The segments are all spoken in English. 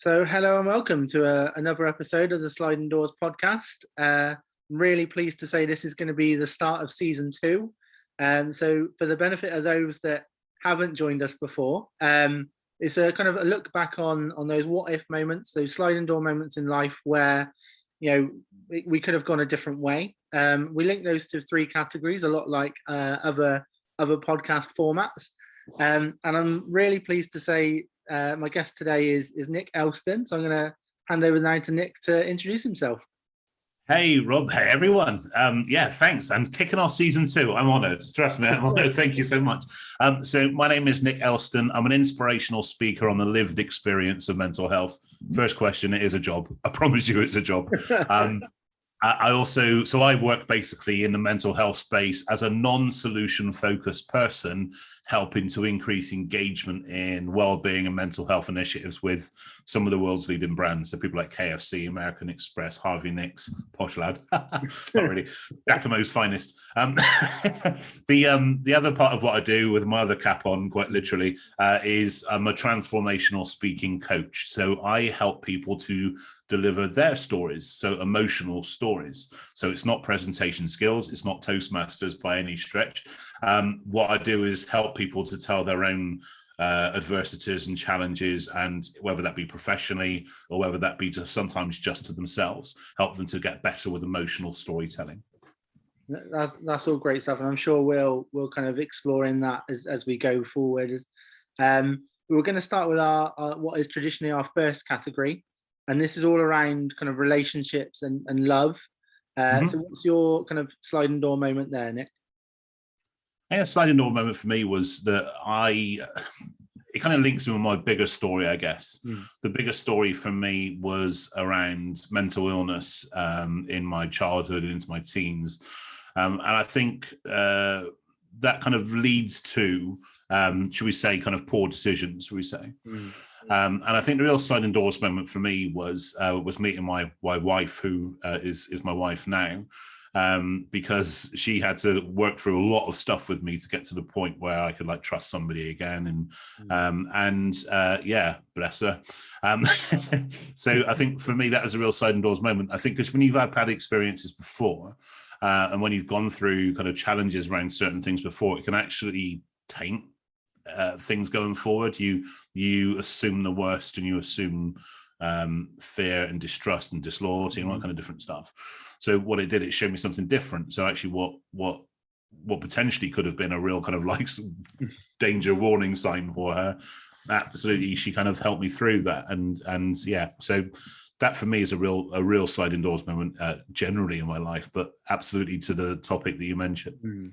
So, hello and welcome to another episode of the Sliding Doors podcast. I'm really pleased to say this is going to be the start of season 2. So, for the benefit of those that haven't joined us before, it's a kind of a look back on those what if moments, those sliding door moments in life where we could have gone a different way. We link those to 3 categories, a lot like other podcast formats. And I'm really pleased to say my guest today is Nick Elston. So I'm going to hand over now to Nick to introduce himself. Hey, Rob. Hey, everyone. Thanks. And kicking off season 2. I'm honoured. Trust me, I'm honoured. Thank you so much. So my name is Nick Elston. I'm an inspirational speaker on the lived experience of mental health. First question, it is a job. I promise you it's a job. I work basically in the mental health space as a non-solution focused person, helping to increase engagement in well-being and mental health initiatives with some of the world's leading brands. So people like KFC, American Express, Harvey Nicks, posh lad, not really, Giacomo's finest. The other part of what I do with my other cap on, quite literally, is I'm a transformational speaking coach. So I help people to deliver their stories, so emotional stories. So it's not presentation skills, it's not Toastmasters by any stretch. What I do is help people to tell their own adversities and challenges, and whether that be professionally or whether that be sometimes just to themselves, help them to get better with emotional storytelling. That's all great stuff, and I'm sure we'll kind of explore in that as we go forward. We're going to start with our what is traditionally our first category, and this is all around kind of relationships and love. So what's your kind of sliding door moment there, Nick? A sliding door moment for me was that it kind of links in with my bigger story, I guess. The bigger story for me was around mental illness in my childhood and into my teens. And I think that kind of leads to, should we say, kind of poor decisions, should we say. And I think the real sliding doors moment for me was meeting my wife, who is my wife now. Because she had to work through a lot of stuff with me to get to the point where I could trust somebody again, and bless her. So I think for me that was a real sliding doors moment. I think because when you've had bad experiences before, and when you've gone through kind of challenges around certain things before, it can actually taint things going forward. You assume the worst, and you assume fear and distrust and disloyalty and all that kind of different stuff. So what it did, it showed me something different. So actually what potentially could have been a real kind of danger warning sign for her, absolutely, she kind of helped me through that. And so that for me is a real sliding doors moment generally in my life, but absolutely to the topic that you mentioned.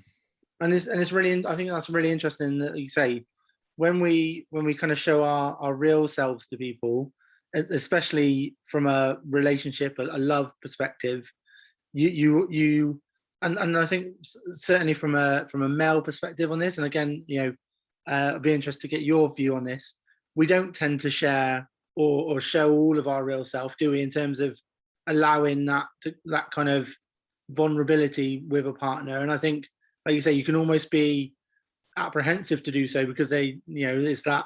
And it's really, I think that's really interesting that you say, when we kind of show our real selves to people, especially from a relationship, a love perspective, you and I think certainly from a male perspective on this, and again, I'd be interested to get your view on this. We don't tend to share or show all of our real self, do we, in terms of allowing that kind of vulnerability with a partner? And I think, like you say, you can almost be apprehensive to do so because they, it's that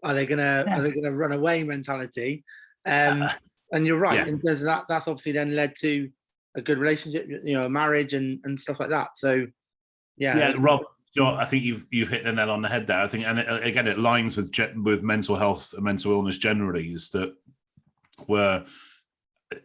are they gonna run away mentality, and you're right. In terms of that's obviously then led to a good relationship, a marriage and stuff like that. So Rob, I think you've hit the nail on the head there. I think, and again, it aligns with mental health and mental illness generally, is that we're,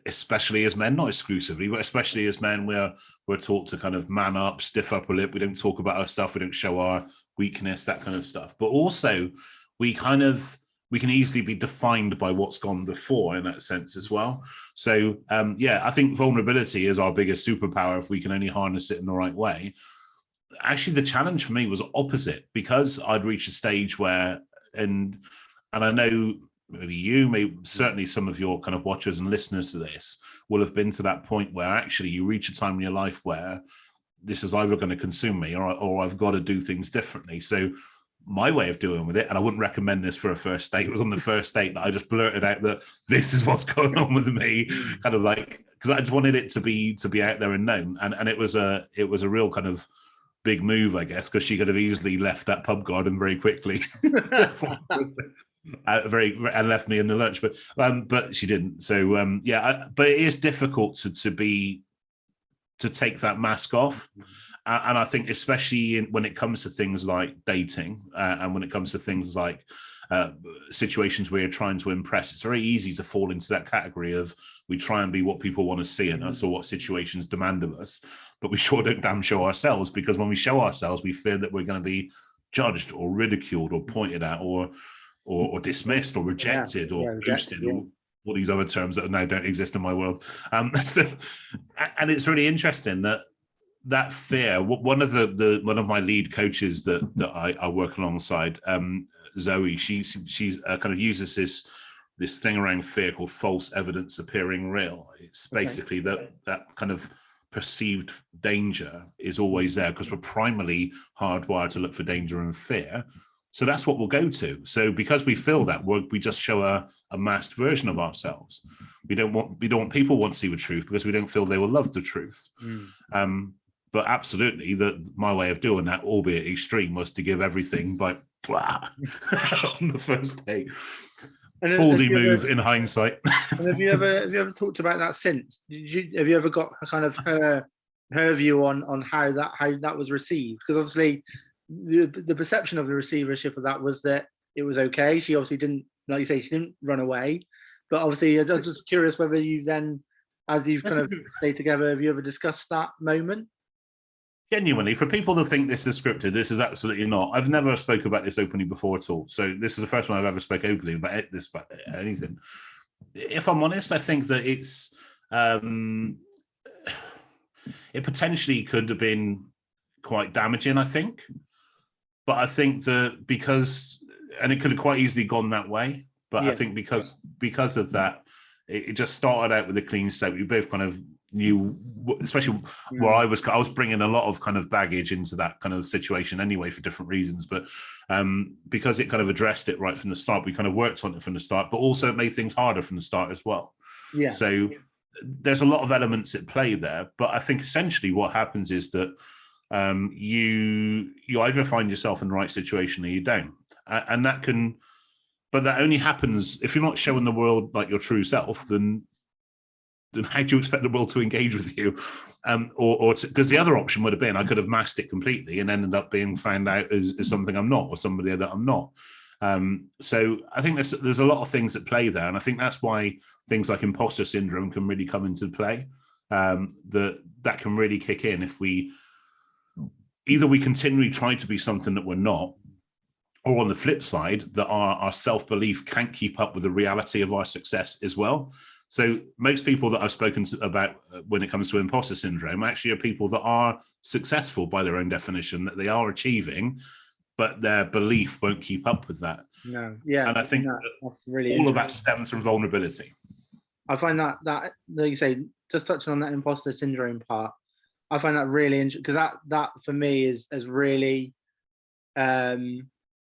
especially as men, not exclusively, but especially as men, we're taught to kind of man up, stiff upper lip. We don't talk about our stuff. We don't show our weakness, that kind of stuff. But also we can easily be defined by what's gone before in that sense as well. So I think vulnerability is our biggest superpower if we can only harness it in the right way. Actually, the challenge for me was opposite, because I'd reached a stage where, and I know maybe certainly some of your kind of watchers and listeners to this will have been to that point where actually you reach a time in your life where this is either going to consume me or I've got to do things differently. So my way of dealing with it, and I wouldn't recommend this for a first date, it was on the first date that I just blurted out that this is what's going on with me, kind of because I just wanted it to be out there and known, and it was a real kind of big move, I guess, because she could have easily left that pub garden very quickly. and left me in the lurch, but she didn't. So but it is difficult to take that mask off. And I think especially when it comes to things like dating and when it comes to things like situations where you're trying to impress, it's very easy to fall into that category of we try and be what people want to see in us or what situations demand of us, but we sure don't damn show ourselves, because when we show ourselves, we fear that we're going to be judged or ridiculed or pointed at or dismissed or rejected or ghosted or all these other terms that now don't exist in my world. And it's really interesting that fear. One of my lead coaches that I work alongside, Zoe, she's kind of uses this thing around fear called false evidence appearing real. It's basically that kind of perceived danger is always there because we're primarily hardwired to look for danger and fear. So that's what we'll go to. So because we feel that, we just show a masked version of ourselves. We don't want people want to see the truth because we don't feel they will love the truth. But absolutely, my way of doing that, albeit extreme, was to give everything like blah on the first day. Ballsy move in hindsight. And have you ever talked about that since? Have you ever got kind of her view on how that was received? Because obviously the perception of the receivership of that was that it was okay. She obviously didn't, like you say, she didn't run away. But obviously, I'm just curious whether you then, as you've kind of stayed together, have you ever discussed that moment? Genuinely, for people to think this is scripted, this is absolutely not. I've never spoke about this openly before at all. So this is the first one I've ever spoke openly about anything. If I'm honest, I think that it's it potentially could have been quite damaging, I think. But I think that and it could have quite easily gone that way. But I think because of that, it just started out with a clean slate. We both kind of knew, especially where I was bringing a lot of kind of baggage into that kind of situation anyway for different reasons. But because it kind of addressed it right from the start, we kind of worked on it from the start, but also it made things harder from the start as well. Yeah. So there's a lot of elements at play there. But I think essentially what happens is that you either find yourself in the right situation or you don't. And that can, but that only happens if you're not showing the world like your true self, then how do you expect the world to engage with you? Because the other option would have been I could have masked it completely and ended up being found out as something I'm not or somebody that I'm not. So I think there's a lot of things at play there. And I think that's why things like imposter syndrome can really come into play. That can really kick in if we continually try to be something that we're not, or on the flip side, that our self-belief can't keep up with the reality of our success as well. So most people that I've spoken to about when it comes to imposter syndrome actually are people that are successful by their own definition, that they are achieving, but their belief won't keep up with that. No, yeah. And I think that's really all of that stems from vulnerability. I find that like you say, just touching on that imposter syndrome part, I find that really interesting because that for me has really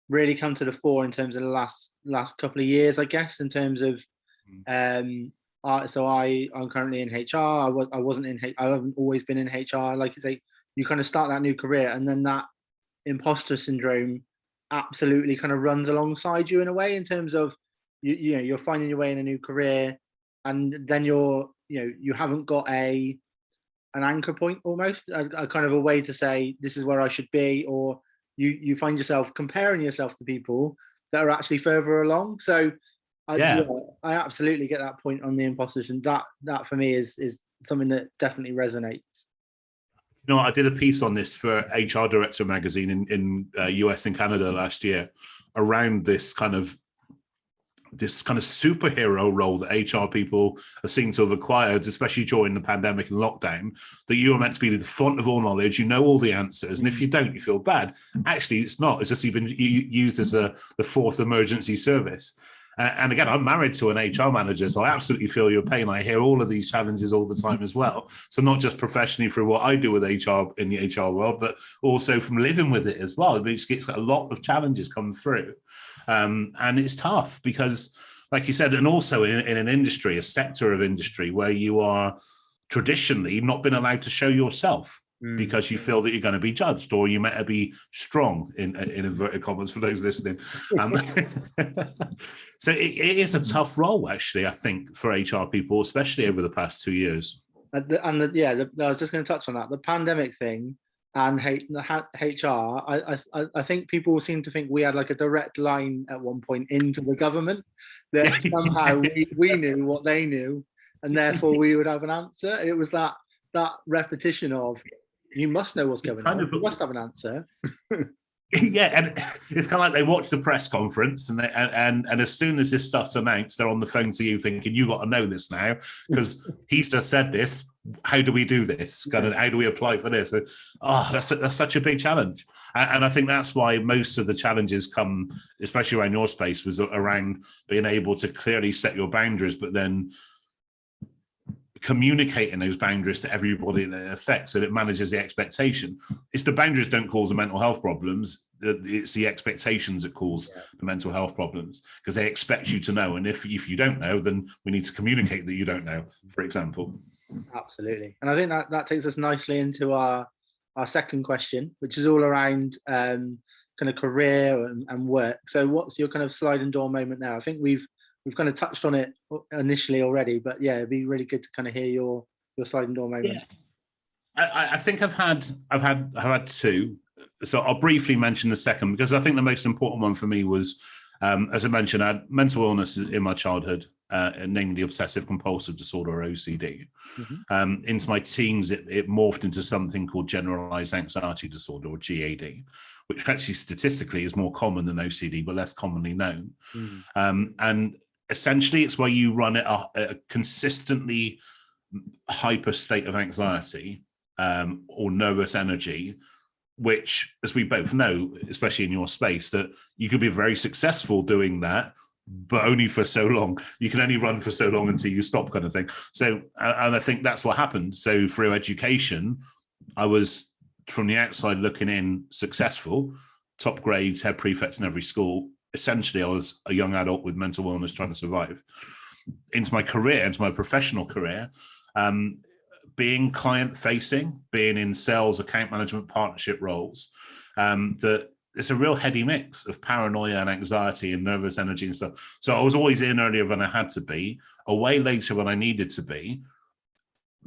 really come to the fore in terms of the last couple of years, I guess, in terms of so I'm currently in HR. I wasn't in HR. I haven't always been in HR. Like you say, you kind of start that new career, and then that imposter syndrome absolutely kind of runs alongside you in a way, in terms of you're finding your way in a new career, and then you haven't got an anchor point, almost a kind of a way to say this is where I should be, or you find yourself comparing yourself to people that are actually further along. So I absolutely get that point on the imposter syndrome. That for me is something that definitely resonates. I did a piece on this for HR Director magazine in US and Canada last year around this kind of superhero role that HR people are seen to have acquired, especially during the pandemic and lockdown, that you are meant to be the font of all knowledge, you know all the answers, and if you don't, you feel bad. Actually, it's not. It's just you've been used as the fourth emergency service. And again, I'm married to an HR manager, so I absolutely feel your pain. I hear all of these challenges all the time as well. So not just professionally through what I do with HR in the HR world, but also from living with it as well. It gets a lot of challenges come through. And it's tough because, like you said, and also in an industry, a sector of industry where you are traditionally not been allowed to show yourself. because you feel that you're going to be judged, or you might be strong in inverted commas for those listening. So it is a tough role, actually, I think, for HR people, especially over the past 2 years. I was just going to touch on that. The pandemic thing and HR, I think people seem to think we had like a direct line at one point into the government, that somehow we knew what they knew, and therefore we would have an answer. It was that repetition of, you must know what's going on, you must have an answer. Yeah, and it's kind of like they watch the press conference, and as soon as this stuff's announced, they're on the phone to you thinking, you got to know this now, because he's just said this. How do we do this? How do we apply for this? That's such a big challenge. And I think that's why most of the challenges come, especially around your space, was around being able to clearly set your boundaries, but then communicating those boundaries to everybody that it affects, so that it manages the expectation. It's the boundaries don't cause the mental health problems. It's the expectations that cause the mental health problems, because they expect you to know. And if you don't know, then we need to communicate that you don't know, for example. Absolutely. And I think that takes us nicely into our second question, which is all around kind of career and work. So what's your kind of sliding door moment now? I think we've kind of touched on it initially already, but yeah, it'd be really good to kind of hear your sliding door moment. Yeah. I think I've had two. So I'll briefly mention the second, because I think the most important one for me was, as I mentioned, I had mental illness in my childhood, namely obsessive compulsive disorder, or OCD. Mm-hmm. Into my teens, it morphed into something called generalized anxiety disorder, or GAD, which actually statistically is more common than OCD, but less commonly known. Mm-hmm. And essentially, it's where you run at a consistently hyper state of anxiety or nervous energy, which, as we both know, especially in your space, that you could be very successful doing that, but only for so long. You can only run for so long until you stop, kind of thing. So, and I think that's what happened. So through education, I was, from the outside looking in, successful, top grades, head prefects in every school. Essentially, I was a young adult with mental illness trying to survive. Into my career, into my professional career, being client-facing, being in sales, account management, partnership roles, that it's a real heady mix of paranoia and anxiety and nervous energy and stuff. So I was always in earlier than I had to be, away later when I needed to be,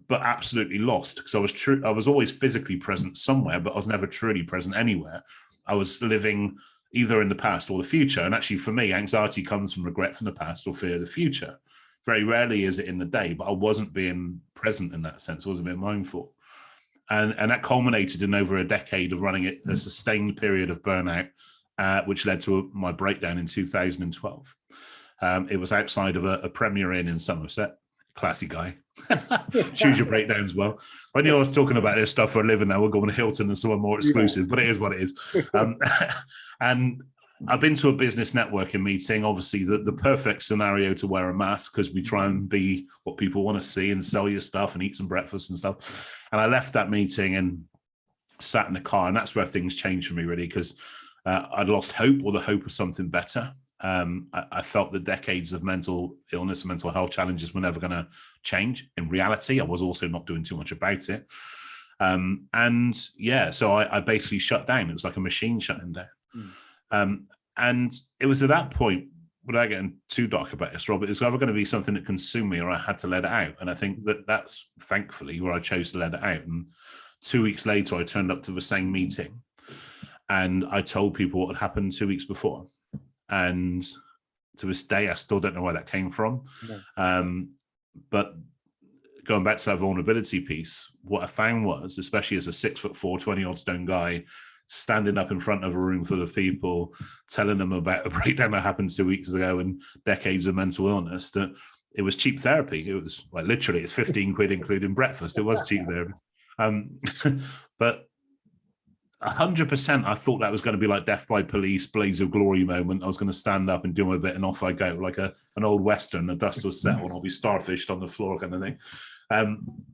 but absolutely lost, because I was always physically present somewhere, but I was never truly present anywhere. I was living either in the past or the future. And actually, for me, anxiety comes from regret from the past or fear of the future. Very rarely is it in the day, but I wasn't being present in that sense. I wasn't being mindful. And that culminated in over a decade of running it, a sustained period of burnout, which led to my breakdown in 2012. It was outside of a Premier Inn in Somerset. Classy guy. Choose your breakdowns well. I knew I was talking about this stuff for a living now. We're going to Hilton and someone more exclusive, but it is what it is. And I've been to a business networking meeting, obviously the perfect scenario to wear a mask, because we try and be what people want to see and sell your stuff and eat some breakfast and stuff. And I left that meeting and sat in the car, and that's where things changed for me, really, because I'd lost hope, or the hope of something better. I felt the decades of mental illness and mental health challenges were never going to change. In reality, I was also not doing too much about it. So I basically shut down. It was like a machine shutting down. And it was at that point, without getting too dark about this, Robert, it's either going to be something that consumed me, or I had to let it out. And I think that's thankfully where I chose to let it out. And 2 weeks later, I turned up to the same meeting, and I told people what had happened 2 weeks before. And to this day, I still don't know where that came from. No. But going back to that vulnerability piece, what I found was, especially as a 6'4", 20-odd stone guy, standing up in front of a room full of people, telling them about a breakdown that happened 2 weeks ago and decades of mental illness, that it was cheap therapy. It was like, literally, it's 15 quid including breakfast. It was cheap therapy. But 100%, I thought that was going to be like Death by Police, Blaze of Glory moment. I was going to stand up and do my bit, and off I go, like an old Western. The dust was settled, I'll be starfished on the floor, kind of thing.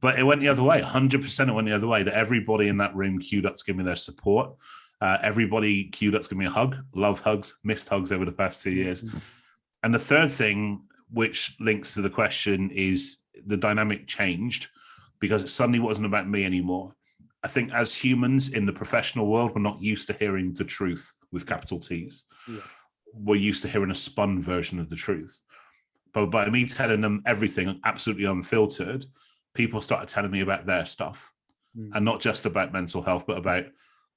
But it went the other way. 100% it went the other way, that everybody in that room queued up to give me their support. Everybody queued up to give me a hug. Love hugs, missed hugs over the past 2 years. And the third thing, which links to the question, is the dynamic changed, because it suddenly wasn't about me anymore. I think as humans in the professional world, we're not used to hearing the truth with capital T's. Yeah. We're used to hearing a spun version of the truth. But by me telling them everything absolutely unfiltered, people started telling me about their stuff. And not just about mental health, but about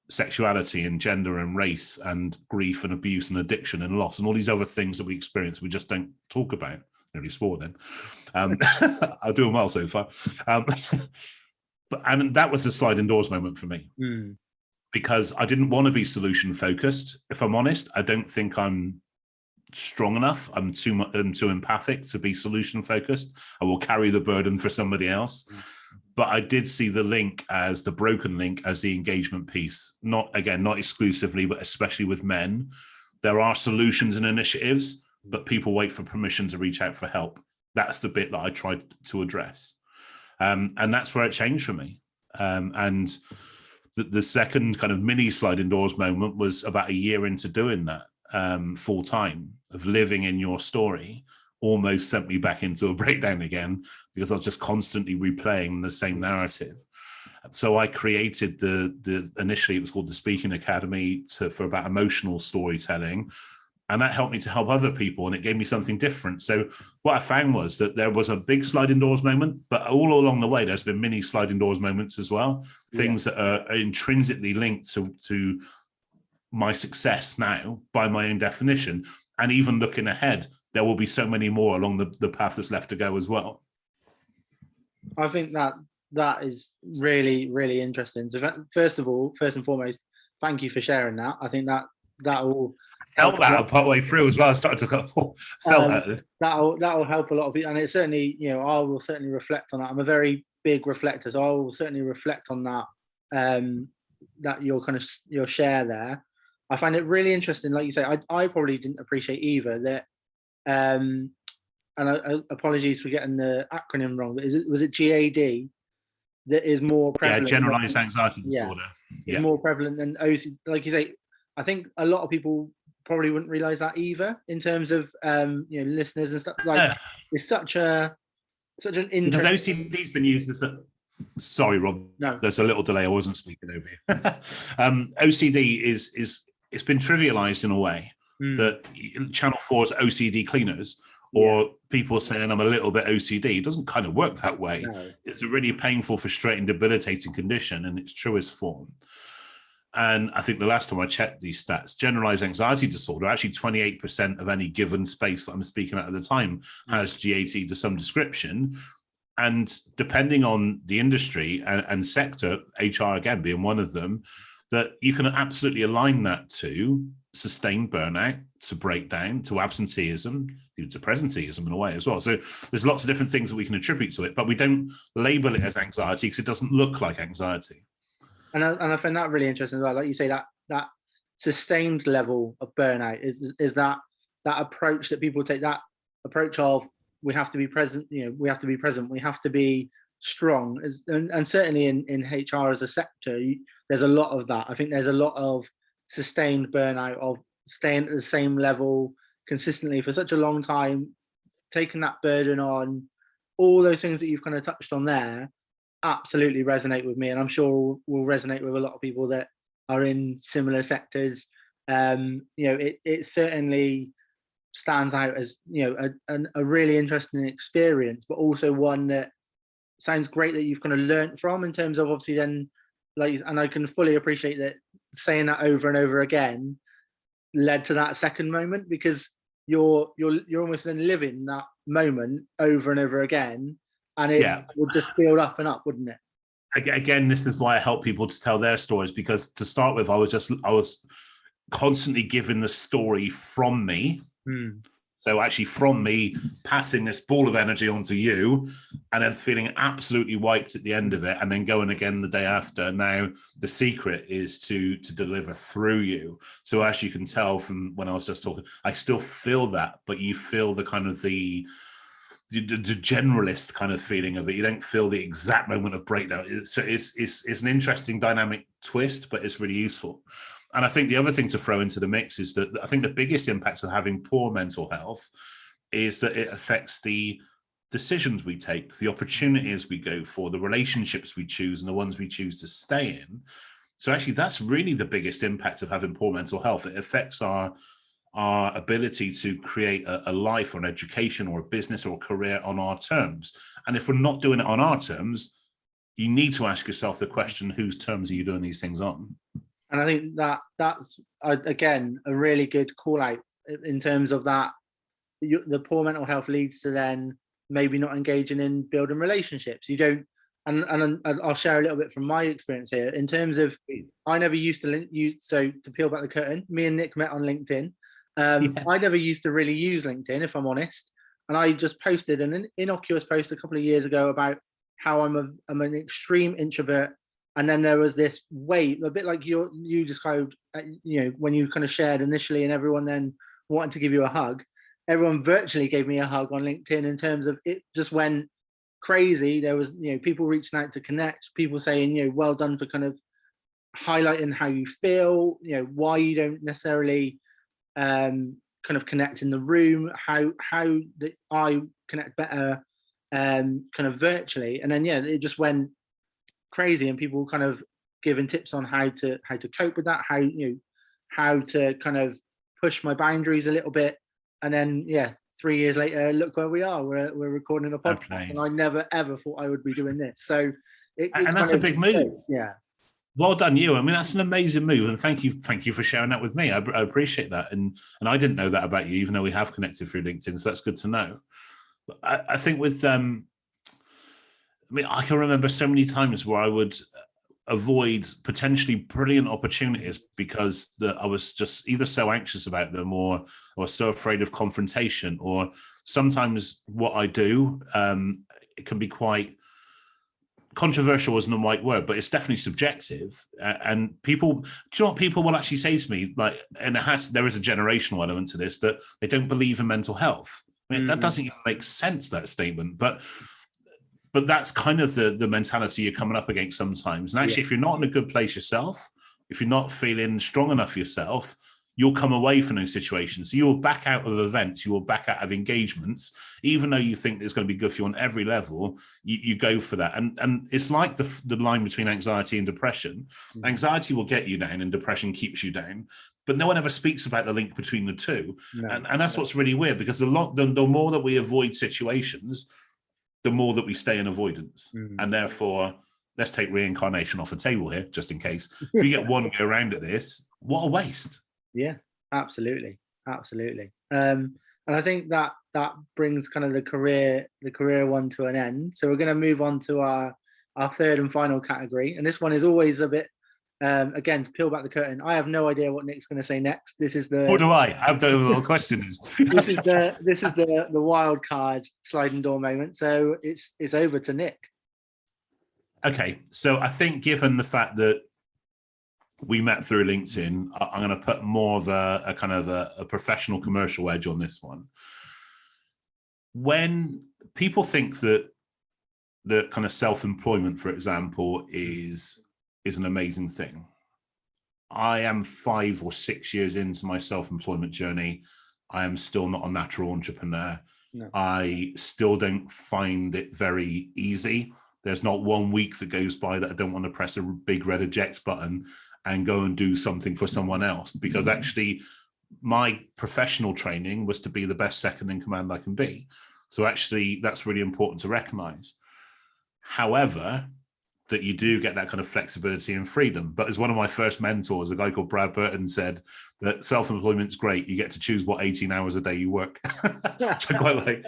sexuality and gender and race and grief and abuse and addiction and loss and all these other things that we experience we just don't talk about. Nearly swore then. I'll do them well so far. And that was a sliding doors moment for me. Because I didn't want to be solution focused. If I'm honest, I don't think I'm strong enough. I'm too empathic to be solution focused. I will carry the burden for somebody else. But I did see the link as the broken link as the engagement piece. Not exclusively, but especially with men. There are solutions and initiatives, but people wait for permission to reach out for help. That's the bit that I tried to address. And that's where it changed for me. And the second kind of mini sliding doors moment was about a year into doing that full time, of living in your story, almost sent me back into a breakdown again, because I was just constantly replaying the same narrative. So I created initially it was called the Speaking Academy for about emotional storytelling. And that helped me to help other people, and it gave me something different. So what I found was that there was a big sliding doors moment, but all along the way, there's been mini sliding doors moments as well. Things that are intrinsically linked to my success now by my own definition. And even looking ahead, there will be so many more along the path that's left to go as well. I think that is really, really interesting. So first and foremost, thank you for sharing that. I think that will felt that partway through as well. I started to felt that. That'll help a lot of people, and it certainly, I will certainly reflect on that. I'm a very big reflector, so I will certainly reflect on that. That your share there. I find it really interesting. Like you say, I probably didn't appreciate either that. And apologies for getting the acronym wrong, but was it GAD that is more prevalent? Yeah, generalized anxiety disorder. It's more prevalent than OCD. Like you say, I think a lot of people probably wouldn't realize that either, in terms of listeners and stuff. Like it's such an interesting. OCD's been used as a. Sorry, Rob. No, there's a little delay. I wasn't speaking over you. OCD it's been trivialized in a way that Channel 4's OCD cleaners, or people saying I'm a little bit OCD. It doesn't kind of work that way. No. It's a really painful, frustrating, debilitating condition in its truest form. And I think the last time I checked these stats, generalized anxiety disorder, actually 28% of any given space that I'm speaking at the time has GAD to some description. And depending on the industry and sector, HR again being one of them, that you can absolutely align that to sustained burnout, to breakdown, to absenteeism, to presenteeism in a way as well. So there's lots of different things that we can attribute to it, but we don't label it as anxiety because it doesn't look like anxiety. And I find that really interesting as well. Like you say, that sustained level of burnout is that approach that people take, that approach of we have to be present, we have to be present, we have to be strong. And certainly in HR as a sector, there's a lot of that. I think there's a lot of sustained burnout, of staying at the same level consistently for such a long time, taking that burden on. All those things that you've kind of touched on there absolutely resonate with me, and I'm sure will resonate with a lot of people that are in similar sectors. It certainly stands out as a really interesting experience, but also one that sounds great that you've kind of learnt from, in terms of obviously then, and I can fully appreciate that saying that over and over again led to that second moment, because you're almost then living that moment over and over again, and it would just build up and up, wouldn't it? Again, this is why I help people to tell their stories, because to start with, I was constantly giving the story from me. So actually from me passing this ball of energy onto you, and then feeling absolutely wiped at the end of it, and then going again the day after. Now the secret is to deliver through you. So as you can tell from when I was just talking, I still feel that, but you feel the kind of the generalist kind of feeling of it. You don't feel the exact moment of breakdown. It's an interesting dynamic twist, but it's really useful. And I think the other thing to throw into the mix is that I think the biggest impact of having poor mental health is that it affects the decisions we take, the opportunities we go for, the relationships we choose, and the ones we choose to stay in. So actually, that's really the biggest impact of having poor mental health. It affects our ability to create a life or an education or a business or a career on our terms. And if we're not doing it on our terms, you need to ask yourself the question, whose terms are you doing these things on? And I think that's again a really good call out in terms of that. The poor mental health leads to then maybe not engaging in building relationships. You don't, and I'll share a little bit from my experience here in terms of, I never used to use, so to peel back the curtain, me and Nick met on LinkedIn. I never used to really use LinkedIn, if I'm honest. And I just posted an innocuous post a couple of years ago about how I'm an extreme introvert. And then there was this wave, a bit like you described, when you kind of shared initially and everyone then wanted to give you a hug. Everyone virtually gave me a hug on LinkedIn in terms of it just went crazy. There was, people reaching out to connect, people saying, well done for kind of highlighting how you feel, why you don't necessarily kind of connect in the room, how I connect better kind of virtually. And then it just went crazy, and people kind of giving tips on how to cope with that, how to kind of push my boundaries a little bit. And then 3 years later, look where we are. We're recording a podcast, and I never ever thought I would be doing this. So and that's a big move. Yeah. Well done, you. I mean, that's an amazing move, and thank you for sharing that with me. I appreciate that, and I didn't know that about you, even though we have connected through LinkedIn. So that's good to know. I think with I can remember so many times where I would avoid potentially brilliant opportunities because I was just either so anxious about them or so afraid of confrontation. Or sometimes what I do, it can be quite controversial, isn't the right word, but it's definitely subjective. And people, do you know what people will actually say to me? Like, and there is a generational element to this, that they don't believe in mental health. I mean, that doesn't even make sense, that statement, but that's kind of the mentality you're coming up against sometimes. And actually, if you're not in a good place yourself, if you're not feeling strong enough yourself, you'll come away from those situations. So you'll back out of events, you'll back out of engagements, even though you think it's going to be good for you on every level, you go for that. And it's like the line between anxiety and depression. Anxiety will get you down and depression keeps you down. But no one ever speaks about the link between the two. No, and that's what's really weird, because the more that we avoid situations, the more that we stay in avoidance. And therefore, let's take reincarnation off the table here, just in case. If you get one go around at this, what a waste. Yeah, absolutely. And I think that brings kind of the career one to an end. So we're going to move on to our third and final category. And this one is always a bit, again, to peel back the curtain. I have no idea what Nick's going to say next. This is the. What do I? How the question is. This is the wild card sliding door moment. So it's over to Nick. Okay, so I think given the fact that we met through LinkedIn, I'm going to put more of a kind of a professional commercial edge on this one. When people think that the kind of self-employment, for example, is an amazing thing, I am 5 or 6 years into my self-employment journey. I am still not a natural entrepreneur. No. I still don't find it very easy. There's not 1 week that goes by that I don't want to press a big red eject button and go and do something for someone else, because actually my professional training was to be the best second in command I can be. So actually that's really important to recognize. However, that you do get that kind of flexibility and freedom. But as one of my first mentors, a guy called Brad Burton, said that self-employment's great. You get to choose what 18 hours a day you work, which I quite like.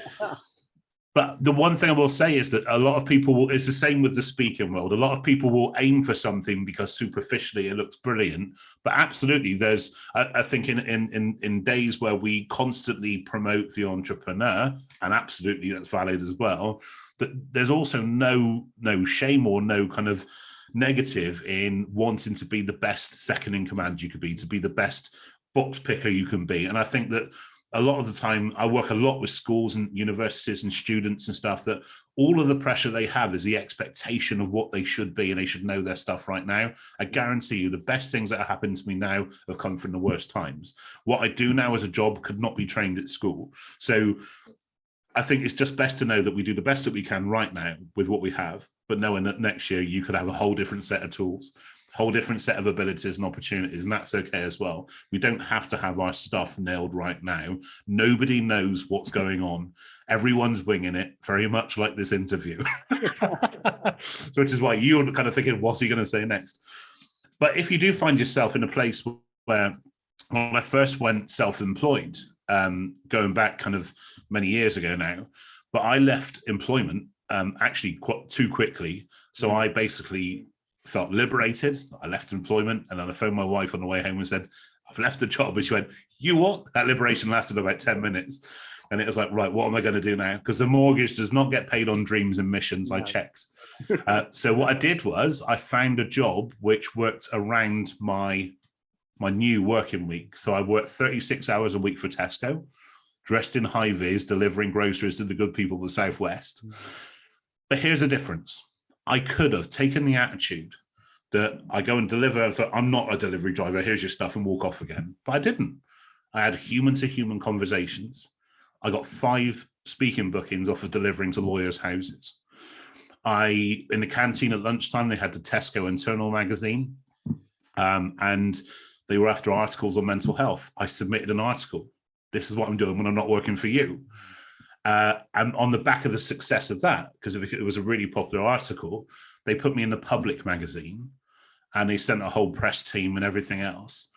But the one thing I will say is that a lot of people it's the same with the speaking world. A lot of people will aim for something because superficially it looks brilliant. But absolutely, there's, I think in days where we constantly promote the entrepreneur, and absolutely that's valid as well, that there's also no shame or no kind of negative in wanting to be the best second in command you could be, to be the best box picker you can be. And I think that a lot of the time I work a lot with schools and universities and students and stuff, that all of the pressure they have is the expectation of what they should be, and they should know their stuff right now. I guarantee you the best things that have happened to me now have come from the worst times. What I do now as a job could not be trained at school. So I think it's just best to know that we do the best that we can right now with what we have, but knowing that next year you could have a whole different set of tools, whole different set of abilities and opportunities, and that's okay as well. We don't have to have our stuff nailed right now. Nobody knows what's going on. Everyone's winging it, very much like this interview. So which is why you're kind of thinking, what's he going to say next? But if you do find yourself in a place where, when I first went self-employed, going back kind of many years ago now, but I left employment actually quite too quickly. So I basically felt liberated. I left employment, and then I phoned my wife on the way home and said, I've left the job. And she went, you what? That liberation lasted about 10 minutes. And it was like, right, what am I going to do now? Because the mortgage does not get paid on dreams and missions. I checked. So what I did was I found a job which worked around my new working week. So I worked 36 hours a week for Tesco, dressed in high vis, delivering groceries to the good people of the Southwest. But here's the difference. I could have taken the attitude that I go and deliver. I thought, I'm not a delivery driver. Here's your stuff, and walk off again. But I didn't. I had human-to-human conversations. I got 5 speaking bookings off of delivering to lawyers' houses. In the canteen at lunchtime, they had the Tesco internal magazine, and they were after articles on mental health. I submitted an article. This is what I'm doing when I'm not working for you. And on the back of the success of that, because it was a really popular article, they put me in the Public magazine, and they sent a whole press team and everything else.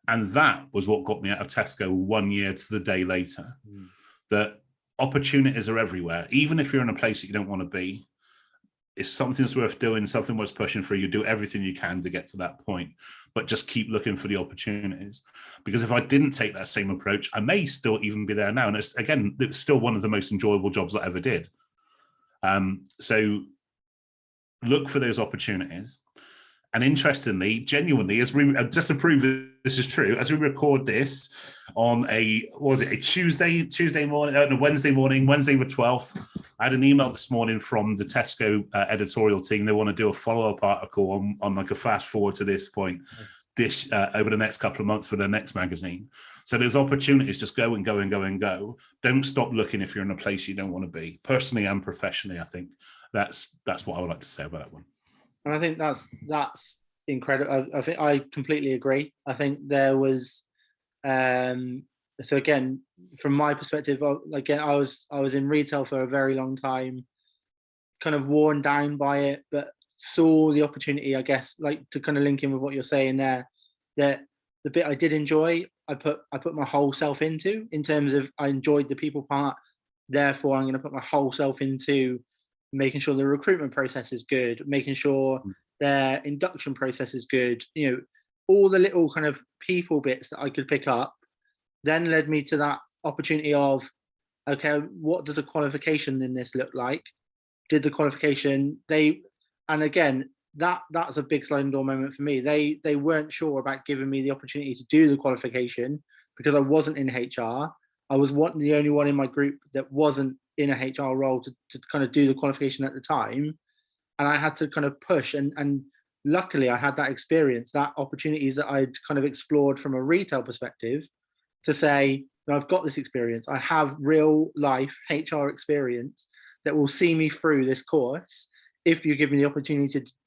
And that was what got me out of Tesco 1 year to the day later. That opportunities are everywhere. Even if you're in a place that you don't want to be, it's something that's worth doing, something worth pushing for. You do everything you can to get to that point, but just keep looking for the opportunities. Because if I didn't take that same approach, I may still even be there now. And it's still one of the most enjoyable jobs I ever did. So look for those opportunities. And interestingly, genuinely, as we just to prove this is true, as we record this on a Tuesday morning, no, Wednesday morning, Wednesday the 12th, I had an email this morning from the Tesco editorial team. They want to do a follow-up article on like a fast forward to this point, over the next couple of months for their next magazine. So there's opportunities, just go and go and go and go. Don't stop looking if you're in a place you don't want to be. Personally and professionally, I think that's what I would like to say about that one. And I think that's incredible. I think I completely agree. I think there was, so again, from my perspective, again, I was in retail for a very long time, kind of worn down by it, but saw the opportunity, I guess, like to kind of link in with what you're saying there, that the bit I did enjoy, I put my whole self into, in terms of I enjoyed the people part. Therefore, I'm going to put my whole self into making sure the recruitment process is good, making sure their induction process is good, all the little kind of people bits that I could pick up, then led me to that opportunity of, okay, what does a qualification in this look like? Did the qualification, and again, that's a big sliding door moment for me. They weren't sure about giving me the opportunity to do the qualification because I wasn't in HR. I was the only one in my group that wasn't in a HR role to kind of do the qualification at the time. And I had to kind of push, and luckily I had that experience, that opportunities that I'd kind of explored from a retail perspective to say, no, I've got this experience. I have real life HR experience that will see me through this course if you give me the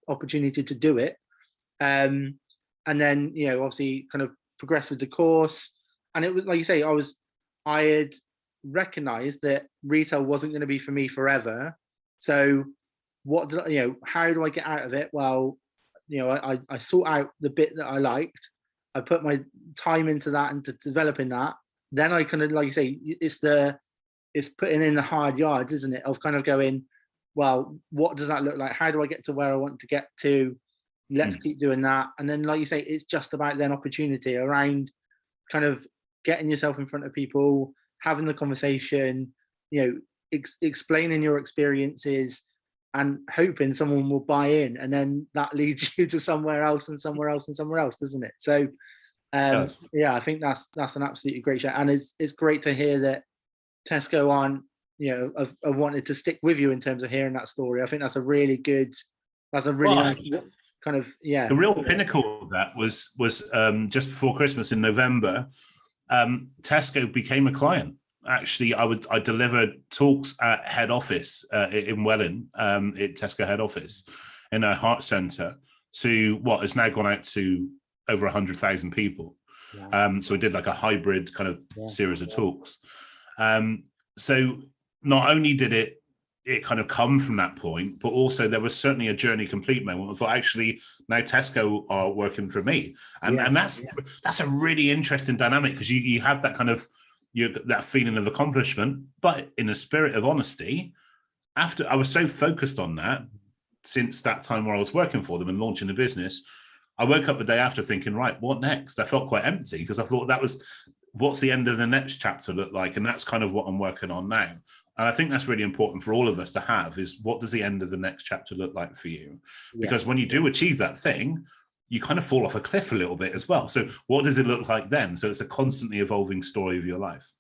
opportunity to do it. And then, obviously kind of progress with the course. And it was, like you say, I had recognized that retail wasn't going to be for me forever. So how do I get out of it? Well, I sought out the bit that I liked. I put my time into that and to developing that. Then I kind of, like you say, it's putting in the hard yards, isn't it? Of kind of going, well, what does that look like? How do I get to where I want to get to? Let's keep doing that. And then, like you say, it's just about then opportunity around kind of getting yourself in front of people, having the conversation, explaining your experiences, and hoping someone will buy in, and then that leads you to somewhere else and somewhere else and somewhere else, doesn't it? So, I think that's an absolutely great shout, and it's great to hear that Tesco aren't, have wanted to stick with you in terms of hearing that story. I think that's a really nice kind of, The real pinnacle of that was just before Christmas in November. Tesco became a client. actually I delivered talks at head office in Welling, at Tesco head office in a heart centre, to what has now gone out to over 100,000 people. Wow. So we did like a hybrid kind of series of talks. So not only did it kind of come from that point, but also there was certainly a journey complete moment. I thought, actually, now Tesco are working for me, and that's a really interesting dynamic, because you have that kind of that feeling of accomplishment, but in a spirit of honesty. After I was so focused on that, since that time where I was working for them and launching the business, I woke up the day after thinking, right, what next? I felt quite empty, because I thought, what's the end of the next chapter look like? And that's kind of what I'm working on now. And I think that's really important for all of us to have, is what does the end of the next chapter look like for you? Because when you do achieve that thing, you kind of fall off a cliff a little bit as well. So what does it look like then? So it's a constantly evolving story of your life.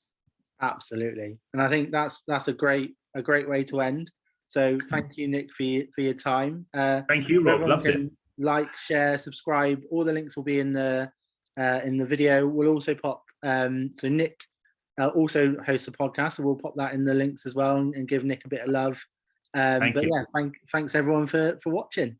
Absolutely. And I think that's a great way to end. So thank you, Nick, for your time. Thank you, Rob. Loved it. Like, share, subscribe. All the links will be in the video. We'll also pop. So Nick also hosts a podcast, so we'll pop that in the links as well, and give Nick a bit of love. Thanks everyone for watching.